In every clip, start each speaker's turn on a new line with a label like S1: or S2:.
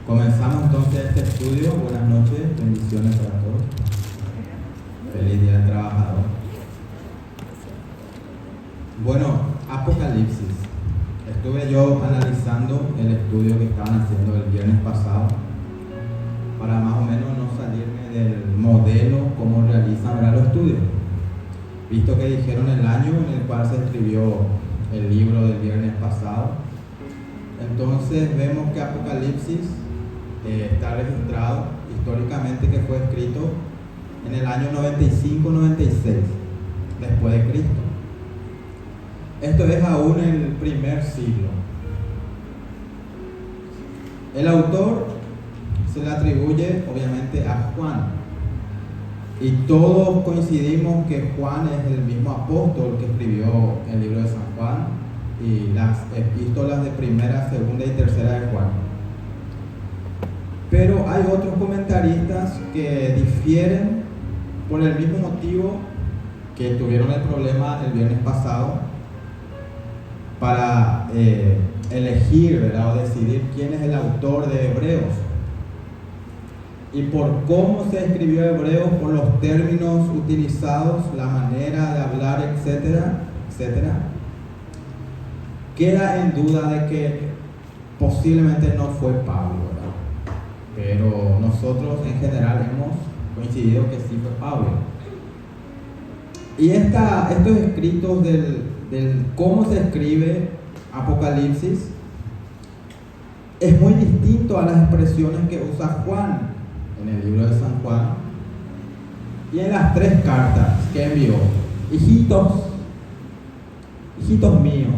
S1: Comenzamos entonces este estudio. Buenas noches, bendiciones para todos. Feliz día del trabajador. Bueno, Apocalipsis. Estuve yo analizando el estudio que estaban haciendo el viernes pasado para más o menos no salirme del modelo como realizan ahora los estudios. Visto que dijeron el año en el cual se escribió el libro del viernes pasado, entonces vemos que Apocalipsis está registrado históricamente que fue escrito en el año 95-96 después de Cristo. Esto es aún en el primer siglo. El autor se le atribuye obviamente a Juan, y todos coincidimos que Juan es el mismo apóstol que escribió el libro de San Juan y las epístolas de primera, segunda y tercera de Juan. Pero hay otros comentaristas que difieren por el mismo motivo que tuvieron el problema el viernes pasado para elegir, ¿verdad?, o decidir quién es el autor de Hebreos. Y por cómo se escribió Hebreos, por los términos utilizados, la manera de hablar, etcétera, etcétera, queda en duda de que posiblemente no fue Pablo, ¿verdad? Pero nosotros en general hemos coincidido que sí fue Pablo. Y estos escritos del cómo se escribe Apocalipsis es muy distinto a las expresiones que usa Juan en el libro de San Juan y en las 3 cartas que envió. Hijitos míos,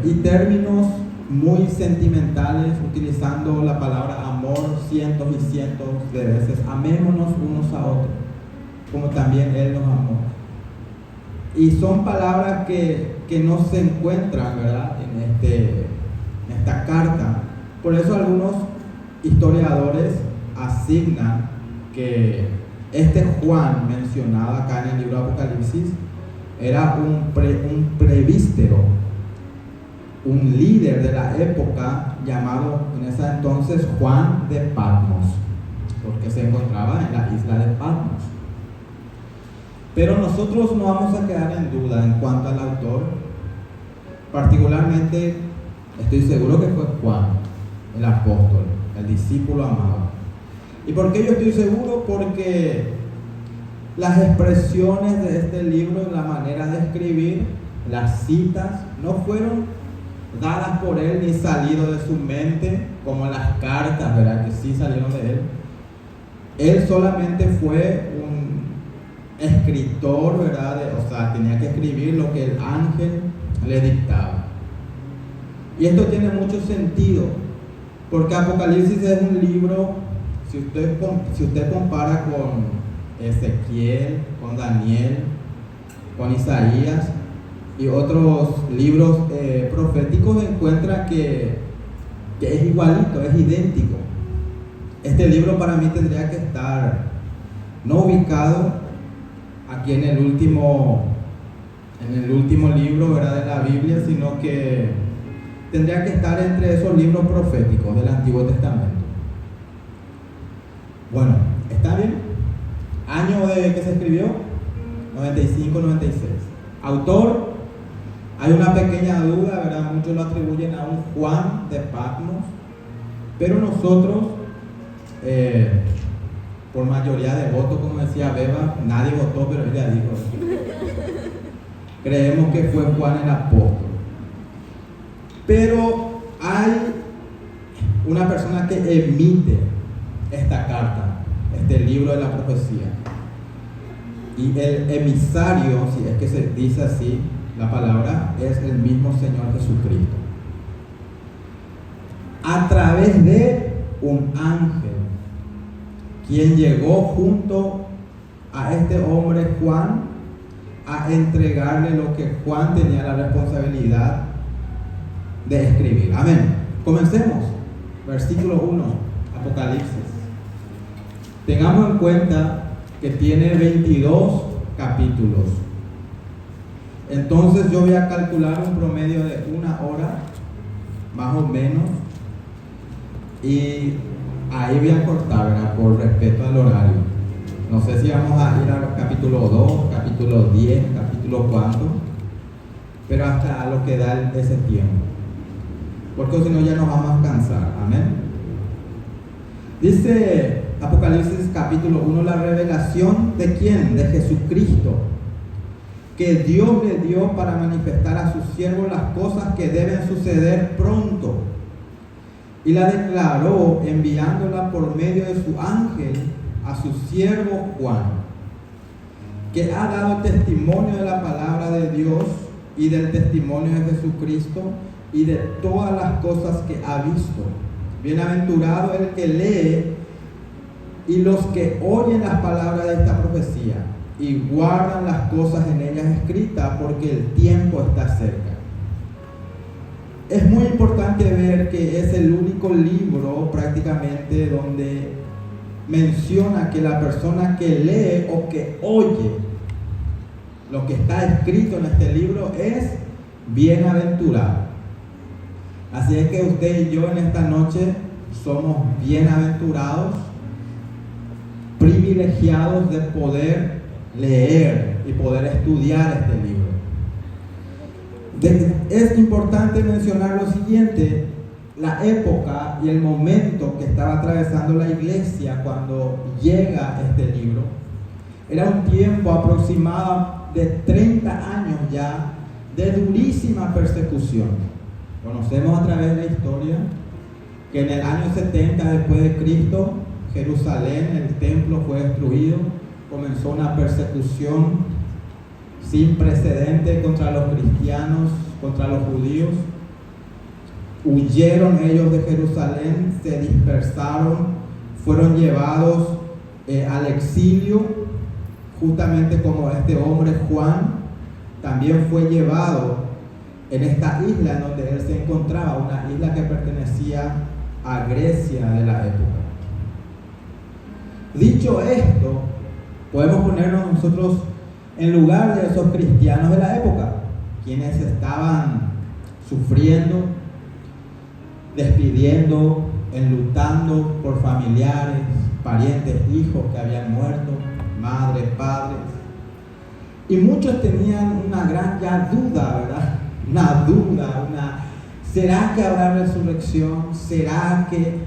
S1: y términos muy sentimentales, utilizando la palabra amor cientos y cientos de veces. Amémonos unos a otros como también Él nos amó. Y son palabras que no se encuentran, ¿verdad?, en esta carta. Por eso algunos historiadores asignan que este Juan mencionado acá en el libro de Apocalipsis era un presbítero, un líder de la época llamado en ese entonces Juan de Patmos, porque se encontraba en la isla de Patmos. Pero nosotros no vamos a quedar en duda en cuanto al autor. Particularmente estoy seguro que fue Juan, el apóstol, el discípulo amado. ¿Y por qué yo estoy seguro? Porque las expresiones de este libro, la manera de escribir, las citas, no fueron dadas por él ni salido de su mente como las cartas, ¿verdad?, que sí salieron de él. Él solamente fue un escritor, ¿verdad? O sea, tenía que escribir lo que el ángel le dictaba. Y esto tiene mucho sentido, porque Apocalipsis es un libro, si usted compara con Ezequiel, con Daniel, con Isaías y otros libros proféticos, encuentra que es igualito, es idéntico. Este libro para mí tendría que estar no ubicado aquí en el último libro, ¿verdad?, de la Biblia, sino que tendría que estar entre esos libros proféticos del Antiguo Testamento. Bueno, ¿está bien? Año de que se escribió, 95-96. Autor, hay una pequeña duda, ¿verdad? Muchos lo atribuyen a un Juan de Patmos, pero nosotros, por mayoría de votos, como decía Beba, nadie votó, pero ella dijo, creemos que fue Juan el apóstol. Pero hay una persona que emite esta carta, este libro de la profecía, y el emisario, si es que se dice así la palabra, es el mismo Señor Jesucristo, a través de un ángel, quien llegó junto a este hombre Juan a entregarle lo que Juan tenía la responsabilidad de escribir. Amén. Comencemos. Versículo 1, Apocalipsis. Tengamos en cuenta que tiene 22 capítulos. Entonces yo voy a calcular un promedio de 1 hora más o menos. Y ahí voy a cortar, ¿verdad? Por respeto al horario. No sé si vamos a ir al capítulo 2, capítulo 10, capítulo cuánto, pero hasta lo que da ese tiempo. Porque si no ya nos vamos a cansar. Amén. Dice Apocalipsis capítulo 1, la revelación ¿de quién? De Jesucristo, que Dios le dio para manifestar a sus siervos las cosas que deben suceder pronto. Y la declaró enviándola por medio de su ángel a su siervo Juan, que ha dado testimonio de la palabra de Dios y del testimonio de Jesucristo y de todas las cosas que ha visto. Bienaventurado el que lee y los que oyen las palabras de esta profecía y guardan las cosas en ellas escritas, porque el tiempo está cerca. Es muy importante ver que es el único libro prácticamente donde menciona que la persona que lee o que oye lo que está escrito en este libro es bienaventurado. Así es que usted y yo en esta noche somos bienaventurados, privilegiados de poder leer y poder estudiar este libro. Es importante mencionar lo siguiente: la época y el momento que estaba atravesando la iglesia cuando llega este libro era un tiempo aproximado de 30 años ya de durísima persecución. Conocemos a través de la historia que en el año 70 después de Cristo, Jerusalén, el templo fue destruido, comenzó una persecución sin precedente contra los cristianos, contra los judíos. Huyeron ellos de Jerusalén, se dispersaron, fueron llevados al exilio, justamente como este hombre Juan también fue llevado en esta isla en donde él se encontraba, una isla que pertenecía a Grecia de la época. Dicho esto, podemos ponernos nosotros en lugar de esos cristianos de la época, quienes estaban sufriendo, despidiendo, enlutando por familiares, parientes, hijos que habían muerto, madres, padres. Y muchos tenían una gran ya duda, ¿verdad? Una duda, ¿será que habrá resurrección? ¿Será que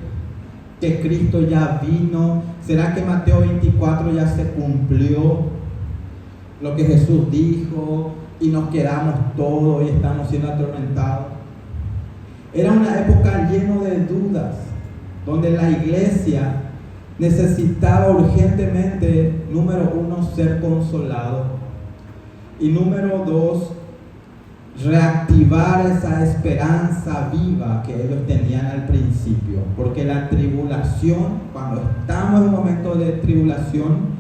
S1: Cristo ya vino? ¿Será que Mateo 24 ya se cumplió lo que Jesús dijo y nos quedamos todos y estamos siendo atormentados? Era una época llena de dudas, donde la iglesia necesitaba urgentemente, número uno, ser consolado, y número dos, reactivar esa esperanza viva que ellos tenían al principio, porque la tribulación, cuando estamos en un momento de tribulación,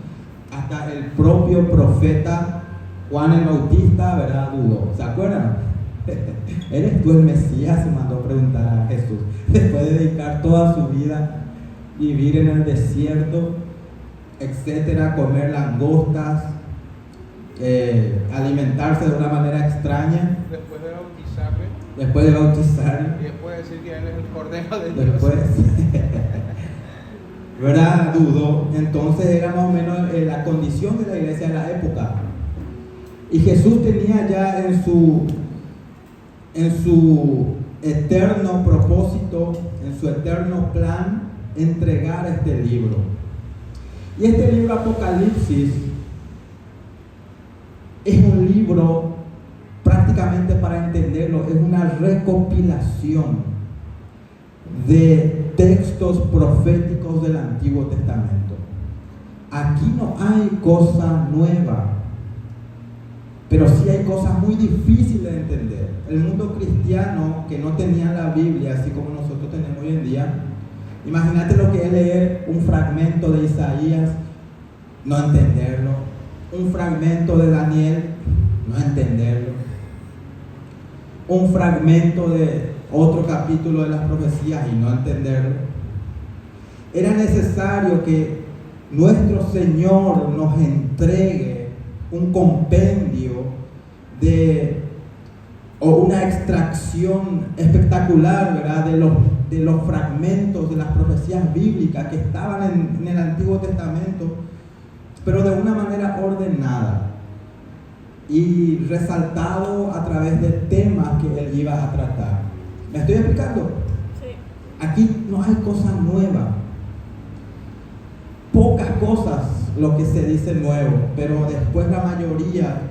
S1: hasta el propio profeta Juan el Bautista, ¿verdad?, dudó. ¿Se acuerdan? ¿Eres tú el Mesías?, se mandó a preguntar a Jesús, después de dedicar toda su vida a vivir en el desierto, etcétera, comer langostas, alimentarse de una manera extraña, después de bautizarle
S2: y después decir que él es el Cordero de Dios.
S1: Después ¿verdad? Dudó. Entonces era más o menos la condición de la iglesia en la época. Y Jesús tenía ya en su eterno propósito, en su eterno plan, entregar este libro. Y este libro Apocalipsis es un libro, prácticamente para entenderlo, es una recopilación de textos proféticos del Antiguo Testamento. Aquí no hay cosa nueva, pero sí hay cosas muy difíciles de entender. El mundo cristiano, que no tenía la Biblia así como nosotros tenemos hoy en día, imagínate lo que es leer un fragmento de Isaías, no entenderlo, un fragmento de Daniel, no entenderlo, un fragmento de otro capítulo de las profecías y no entenderlo. Era necesario que nuestro Señor nos entregue un compendio de o una extracción espectacular, ¿verdad?, de los fragmentos de las profecías bíblicas que estaban en el Antiguo Testamento, pero de una manera ordenada y resaltado a través de temas que él iba a tratar. ¿Me estoy explicando?
S3: Sí.
S1: Aquí no hay cosa nueva. Pocas cosas lo que se dice nuevo, pero después la mayoría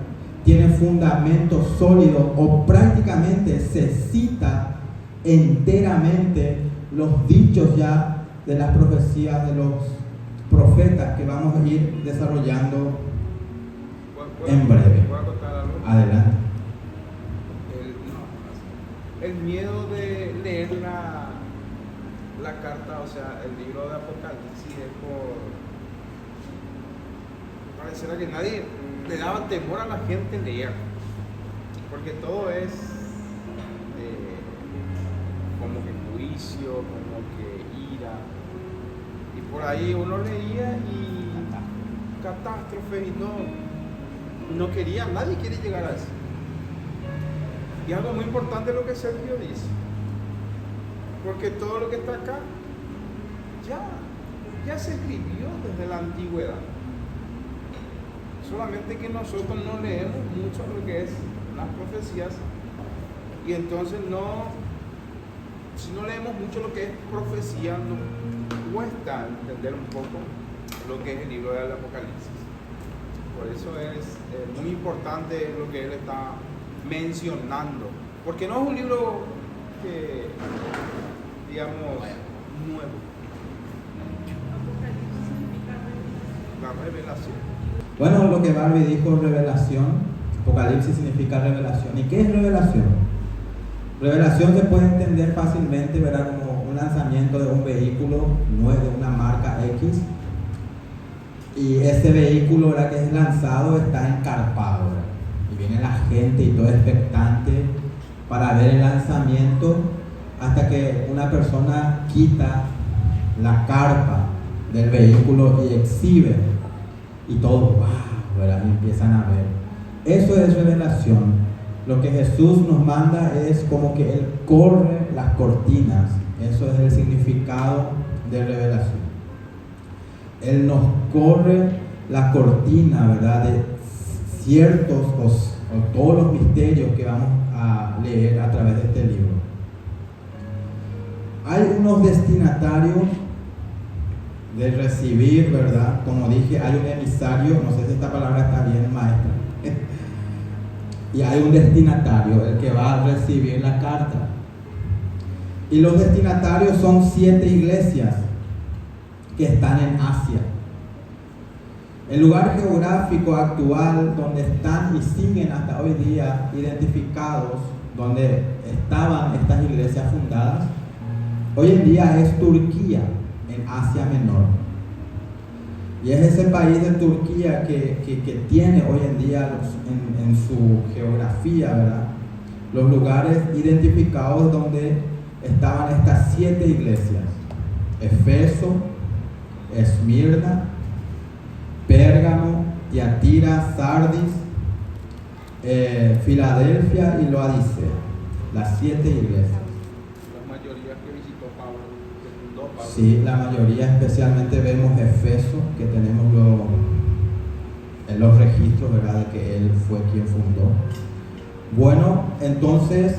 S1: tiene fundamentos sólidos o prácticamente se cita enteramente los dichos ya de las profecías de los profetas que vamos a ir desarrollando en breve.
S2: ¿Puedo contar algo?
S1: Adelante.
S2: El miedo de leer la carta, o sea, el libro de Apocalipsis, es pareciera que nadie le daba temor a la gente leer, porque todo es como que juicio, como que ira, y por ahí uno leía y catástrofe, y no quería, nadie quiere llegar a eso. Y algo muy importante es lo que Sergio dice, porque todo lo que está acá ya se escribió desde la antigüedad, solamente que nosotros no leemos mucho lo que es las profecías, y entonces si no leemos mucho lo que es profecía, nos cuesta entender un poco lo que es el libro del Apocalipsis. Por eso es muy importante lo que él está mencionando, porque no es un libro que, digamos, nuevo. La revelación.
S1: Bueno, lo que Barbie dijo, revelación. Apocalipsis significa revelación. ¿Y qué es revelación? Revelación se puede entender fácilmente, ¿verdad?, como un lanzamiento de un vehículo nuevo, de una marca X, y ese vehículo, ¿verdad?, que es lanzado está encarpado, ¿verdad?, y viene la gente y todo expectante para ver el lanzamiento, hasta que una persona quita la carpa del vehículo y exhibe, y todos, wow, ¿verdad?, y empiezan a ver. Eso es revelación. Lo que Jesús nos manda es como que Él corre las cortinas. Eso es el significado de revelación. Él nos corre la cortina, ¿verdad?, de ciertos o todos los misterios que vamos a leer a través de este libro. Hay unos destinatarios de recibir, ¿verdad? Como dije, hay un emisario, no sé si esta palabra está bien, maestra. Y hay un destinatario, el que va a recibir la carta. Y los destinatarios son 7 iglesias que están en Asia. El lugar geográfico actual donde están y siguen hasta hoy día identificados, donde estaban estas iglesias fundadas, hoy en día es Turquía, en Asia Menor. Y es ese país de Turquía que tiene hoy en día en su geografía, ¿verdad?, los lugares identificados donde estaban estas 7 iglesias: Efeso, Esmirna, Pérgamo, Tiatira, Sardis, Filadelfia y Laodicea. Las 7 iglesias.
S2: La mayoría que visitó Pablo, que fundó Pablo.
S1: Sí, la mayoría, especialmente vemos Efeso, que tenemos en los registros, ¿verdad?, de que él fue quien fundó. Bueno, entonces,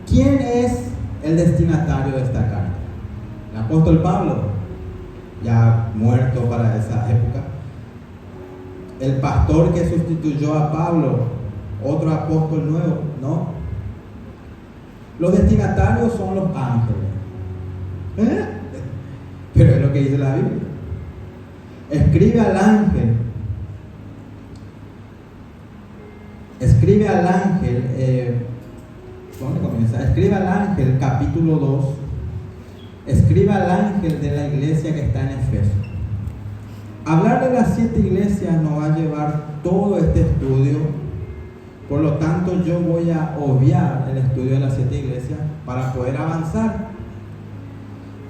S1: ¿quién es el destinatario de esta carta? El apóstol Pablo, ya muerto para esa época. El pastor que sustituyó a Pablo, otro apóstol nuevo, ¿no? Los destinatarios son los ángeles. Pero es lo que dice la Biblia. Escribe al ángel. ¿Dónde comienza? Escribe al ángel, capítulo 2. Escribe al ángel de la iglesia que está en Efeso. Hablar de las 7 iglesias nos va a llevar todo este estudio. Por lo tanto, yo voy a obviar el estudio de las 7 iglesias para poder avanzar.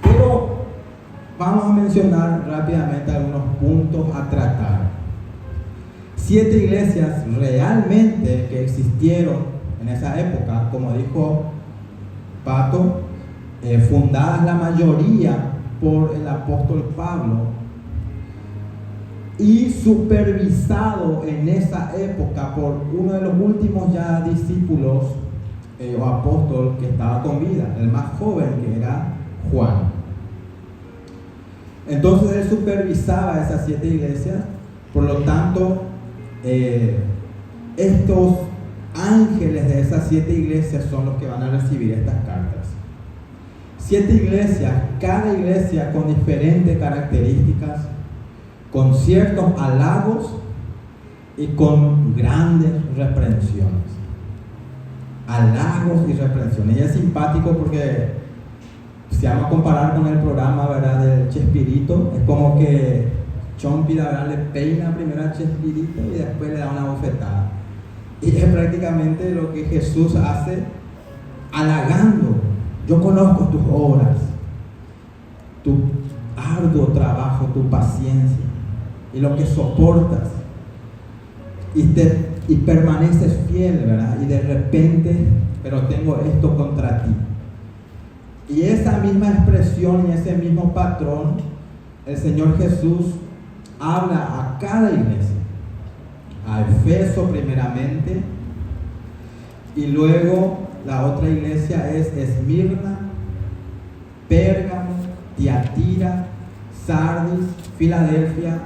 S1: Pero vamos a mencionar rápidamente algunos puntos a tratar. 7 iglesias realmente que existieron en esa época, como dijo Pato, fundadas la mayoría por el apóstol Pablo y supervisado en esa época por uno de los últimos ya discípulos o apóstol que estaba con vida, el más joven, que era Juan. Entonces él supervisaba esas 7 iglesias. Por lo tanto, estos ángeles de esas 7 iglesias son los que van a recibir estas cartas. 7 iglesias, cada iglesia con diferentes características, con ciertos halagos y con grandes reprensiones. Halagos y reprensiones. Y es simpático porque si vamos a comparar con el programa, ¿verdad?, del Chespirito, es como que Chompi, ¿verdad?, le peina primero al Chespirito y después le da una bofetada. Y es prácticamente lo que Jesús hace, halagando. Yo conozco tus obras, tu arduo trabajo, tu paciencia y lo que soportas, y permaneces fiel, ¿verdad? Y de repente, pero tengo esto contra ti. Y esa misma expresión y ese mismo patrón, el Señor Jesús habla a cada iglesia. A Efeso primeramente, y luego la otra iglesia es Esmirna, Pérgamo, Tiatira, Sardis, Filadelfia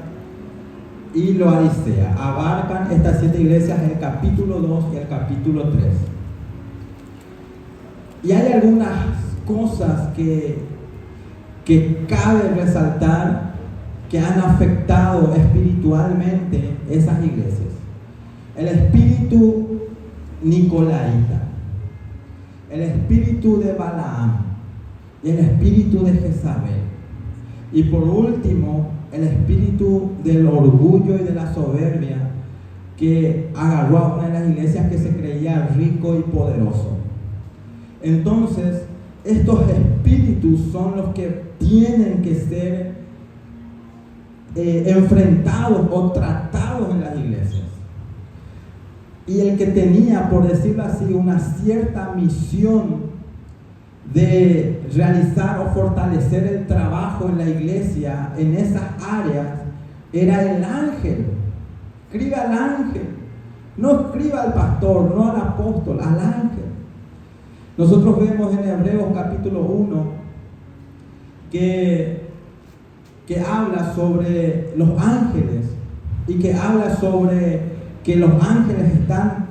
S1: y Laodicea. Abarcan estas 7 iglesias el capítulo 2 y el capítulo 3. Y hay algunas cosas que cabe resaltar que han afectado espiritualmente esas iglesias. El espíritu nicolaíta, el espíritu de Balaam y el espíritu de Jezabel. Y por último, el espíritu del orgullo y de la soberbia que agarró a una de las iglesias que se creía rico y poderoso. Entonces, estos espíritus son los que tienen que ser enfrentados o tratados en las iglesias. Y el que tenía, por decirlo así, una cierta misión de realizar o fortalecer el trabajo en la iglesia, en esas áreas, era el ángel. Escriba al ángel, no escriba al pastor, no al apóstol, al ángel. Nosotros vemos en Hebreos capítulo 1 que habla sobre los ángeles y que habla sobre que los ángeles están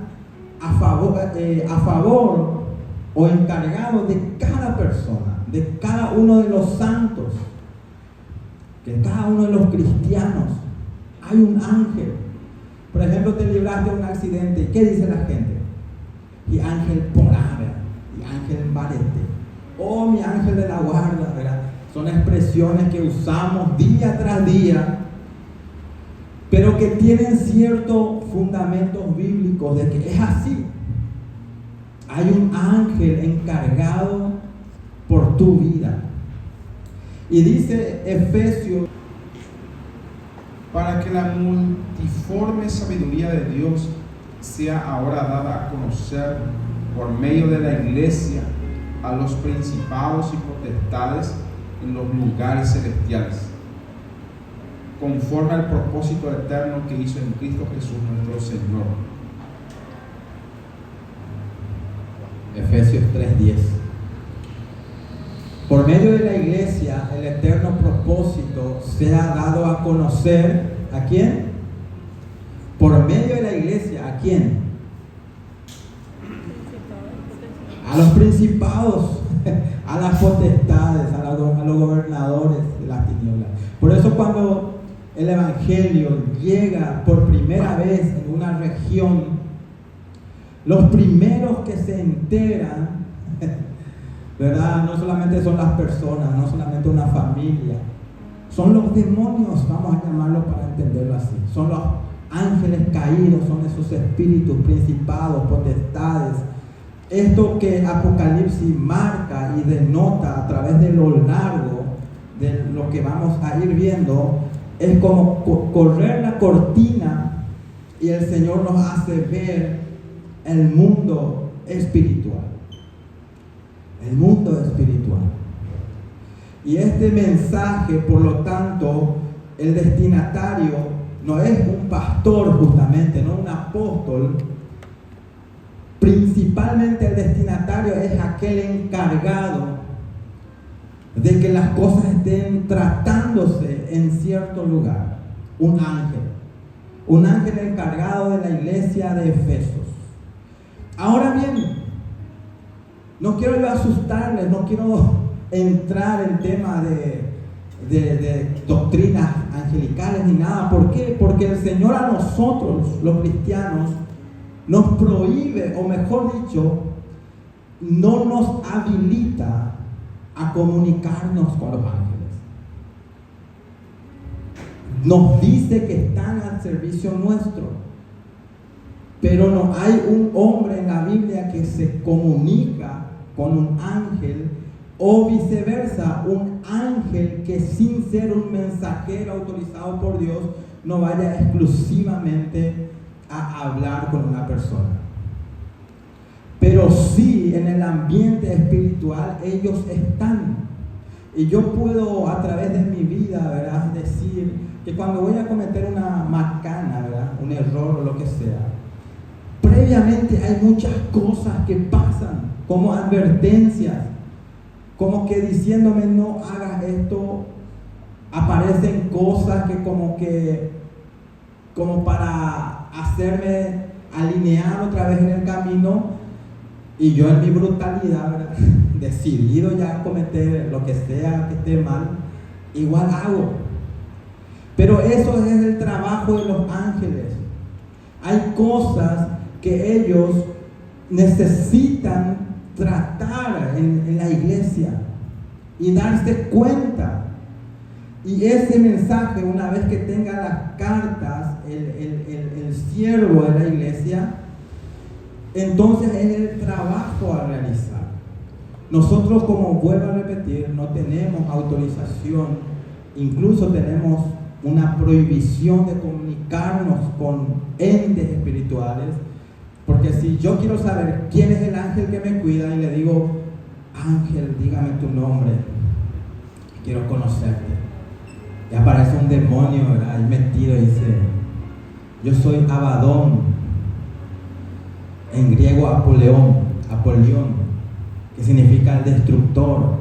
S1: a favor o encargados de cada persona, de cada uno de los santos, que cada uno de los cristianos hay un ángel. Por ejemplo, te libraste de un accidente, ¿qué dice la gente? Y ángel por ave, y ángel barete, oh mi ángel de la guarda, ¿verdad? Son expresiones que usamos día tras día, pero que tienen ciertos fundamentos bíblicos de que es así. Hay un ángel encargado por tu vida. Y dice Efesios,
S2: para que la multiforme sabiduría de Dios sea ahora dada a conocer por medio de la iglesia a los principados y potestades en los lugares celestiales, conforme al propósito eterno que hizo en Cristo Jesús nuestro Señor.
S1: Efesios 3:10. Por medio de la iglesia, el eterno propósito se ha dado a conocer. ¿A quién? Por medio de la iglesia, ¿a quién? A los principados, a las potestades, a los gobernadores de las tinieblas. Por eso cuando el evangelio llega por primera vez en una región, los primeros que se enteran, ¿verdad? No solamente son las personas, no solamente una familia, son los demonios, vamos a llamarlo para entenderlo así. Son los ángeles caídos, son esos espíritus, principados, potestades. Esto que Apocalipsis marca y denota a través de lo largo de lo que vamos a ir viendo, es como correr la cortina y el Señor nos hace ver el mundo espiritual. El mundo espiritual. Y este mensaje, por lo tanto, el destinatario no es un pastor justamente, no un apóstol. Principalmente el destinatario es aquel encargado de que las cosas estén tratándose en cierto lugar. Un ángel encargado de la iglesia de Efesos. Ahora bien, no quiero yo asustarles, no quiero entrar en tema de doctrinas angelicales ni nada. ¿Por qué? Porque el Señor a nosotros, los cristianos, nos prohíbe, o mejor dicho, no nos habilita a comunicarnos con los ángeles. Nos dice que están al servicio nuestro, pero no hay un hombre en la Biblia que se comunica con un ángel, o viceversa, un ángel que sin ser un mensajero autorizado por Dios no vaya exclusivamente a hablar con una persona. Pero sí, en el ambiente espiritual ellos están. Y yo puedo a través de mi vida, ¿verdad?, decir que cuando voy a cometer una macana, ¿verdad?, un error o lo que sea, previamente hay muchas cosas que pasan, como advertencias, como que diciéndome no hagas esto, aparecen cosas que como para hacerme alinear otra vez en el camino, y yo en mi brutalidad, ¿verdad?, decidido ya cometer lo que sea que esté mal, igual hago. Pero eso es el trabajo de los ángeles. Hay cosas que ellos necesitan tratar en la iglesia y darse cuenta. Y ese mensaje, una vez que tenga las cartas, el siervo de la iglesia, entonces es el trabajo a realizar. Nosotros, como vuelvo a repetir, no tenemos autorización, incluso tenemos una prohibición de comunicarnos con entes espirituales, porque si yo quiero saber quién es el ángel que me cuida y le digo, ángel, dígame tu nombre, quiero conocerte, y aparece un demonio, ¿verdad?, ahí metido y dice, yo soy Abadón, en griego Apolión, que significa el destructor.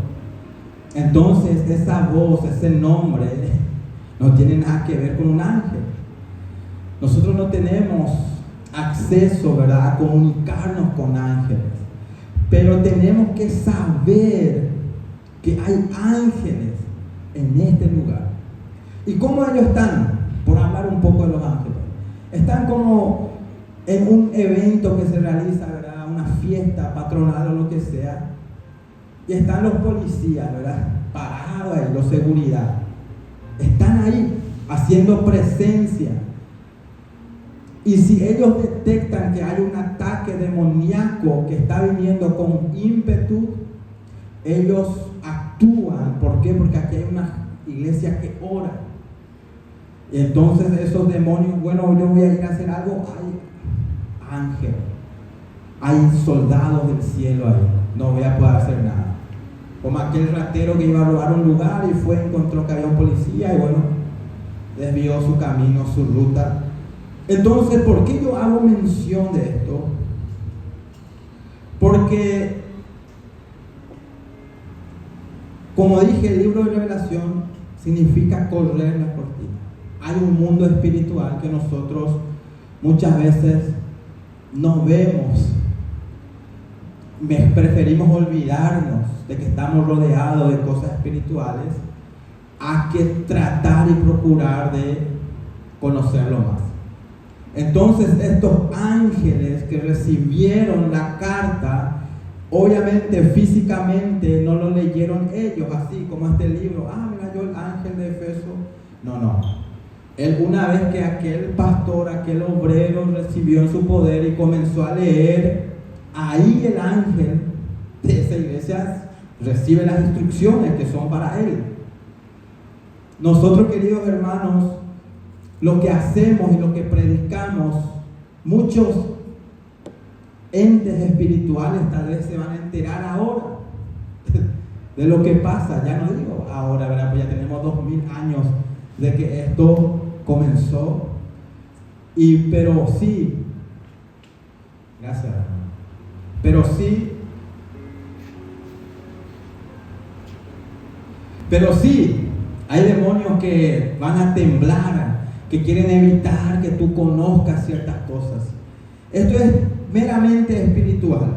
S1: Entonces esa voz, ese nombre no tiene nada que ver con un ángel. Nosotros no tenemos acceso, ¿verdad?, a comunicarnos con ángeles, pero tenemos que saber que hay ángeles en este lugar. ¿Y cómo ellos están? Por hablar un poco de los ángeles, están como en un evento que se realiza, ¿verdad?, una fiesta patronal o lo que sea, y están los policías, ¿verdad?, parados ahí, los seguridad, están ahí haciendo presencia. Y si ellos detectan que hay un ataque demoníaco que está viniendo con ímpetu, ellos actúan. ¿Por qué? Porque aquí hay una iglesia que ora. Y entonces esos demonios, bueno, yo voy a ir a hacer algo, hay ángeles, hay soldados del cielo ahí, no voy a poder hacer nada. Como aquel ratero que iba a robar un lugar y encontró que había un policía y bueno, desvió su camino, su ruta. Entonces, ¿por qué yo hago mención de esto? Porque, como dije, el libro de Revelación significa correr la cortina. Hay un mundo espiritual que nosotros muchas veces no vemos. Preferimos olvidarnos de que estamos rodeados de cosas espirituales a que tratar y procurar de conocerlo más. Entonces estos ángeles que recibieron la carta, obviamente físicamente no lo leyeron ellos así como este libro, mira yo el ángel de Efeso. No. Él, una vez que aquel pastor, aquel obrero recibió en su poder y comenzó a leer, ahí el ángel de esa iglesia recibe las instrucciones que son para él. Nosotros, queridos hermanos, lo que hacemos y lo que predicamos, muchos entes espirituales tal vez se van a enterar ahora de lo que pasa. Ya no digo ahora, ¿verdad? Pues ya tenemos 2000 años de que esto comenzó. Pero sí, gracias, pero sí, hay demonios que van a temblar, que quieren evitar que tú conozcas ciertas cosas. Esto es meramente espiritual.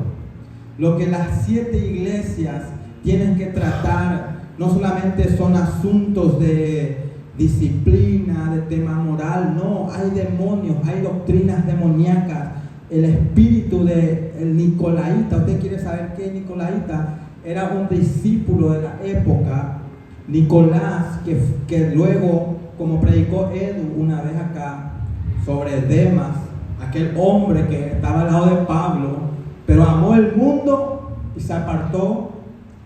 S1: Lo que las 7 iglesias tienen que tratar no solamente son asuntos de disciplina, de tema moral, no, hay demonios, hay doctrinas demoníacas. El espíritu del Nicolaíta, usted quiere saber qué es Nicolaíta, era un discípulo de la época, Nicolás, que luego, como predicó Edu una vez acá, sobre Demas, aquel hombre que estaba al lado de Pablo, pero amó el mundo y se apartó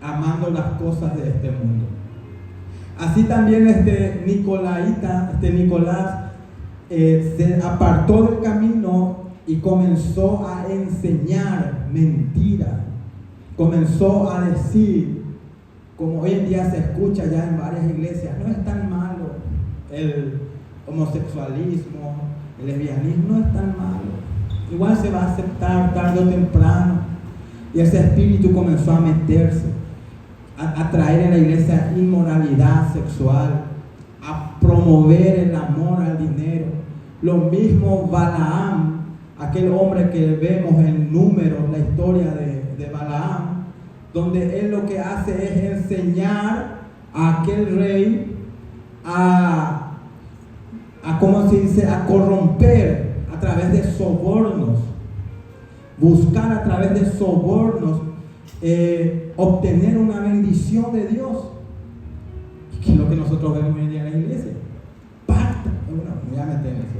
S1: amando las cosas de este mundo. Así también Nicolás se apartó del camino y comenzó a enseñar mentiras. Comenzó a decir, como hoy en día se escucha ya en varias iglesias, no es tan malo el homosexualismo, el lesbianismo, no es tan malo. Igual se va a aceptar tarde o temprano. Y ese espíritu comenzó a meterse, a traer en la iglesia inmoralidad sexual, a promover el amor al dinero. Lo mismo Balaam, aquel hombre que vemos en Números, la historia de Balaam, donde él lo que hace es enseñar a aquel rey ¿cómo se dice?, a corromper a través de sobornos, buscar a través de sobornos obtener una bendición de Dios, que es lo que nosotros vemos hoy en día en la iglesia. Pacta, me voy a meter en eso.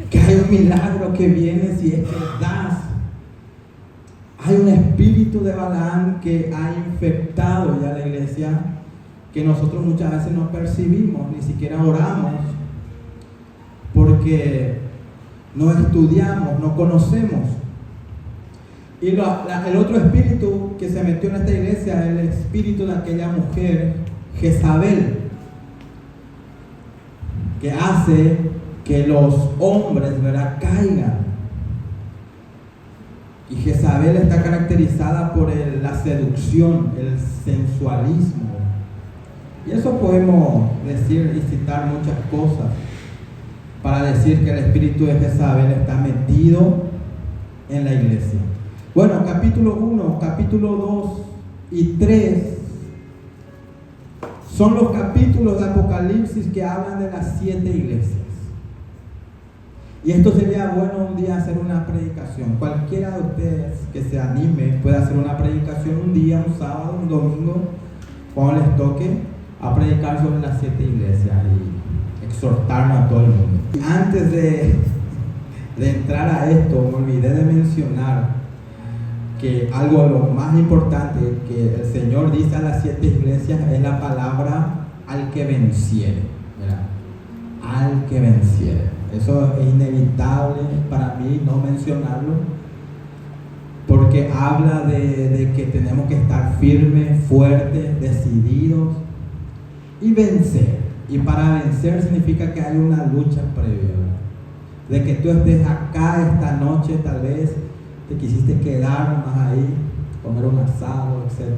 S1: Que hay un milagro que viene si es que das. Hay un espíritu de Balaam que ha infectado ya la iglesia, que nosotros muchas veces no percibimos, ni siquiera oramos, porque no estudiamos, no conocemos. Y el otro espíritu que se metió en esta iglesia es el espíritu de aquella mujer, Jezabel, que hace que los hombres, ¿verdad?, caigan. Y Jezabel está caracterizada por la seducción, el sensualismo. Y eso podemos decir y citar muchas cosas para decir que el espíritu de Jezabel está metido en la iglesia. Bueno, capítulo 1, capítulo 2 y 3 son los capítulos de Apocalipsis que hablan de las 7 iglesias. Y esto sería bueno un día hacer una predicación. Cualquiera de ustedes que se anime puede hacer una predicación un día, un sábado, un domingo, cuando les toque, a predicar sobre las 7 iglesias y exhortarnos a todo el mundo. Y antes de entrar a esto, me olvidé de mencionar que algo de lo más importante que el Señor dice a las 7 iglesias es la palabra al que venciere, ¿verdad? Al que venciere. Eso es inevitable para mí no mencionarlo, porque habla de que tenemos que estar firmes, fuertes, decididos y vencer. Y para vencer significa que hay una lucha previa, ¿verdad? De que tú estés acá esta noche, tal vez te quisiste quedar más ahí, comer un asado, etc.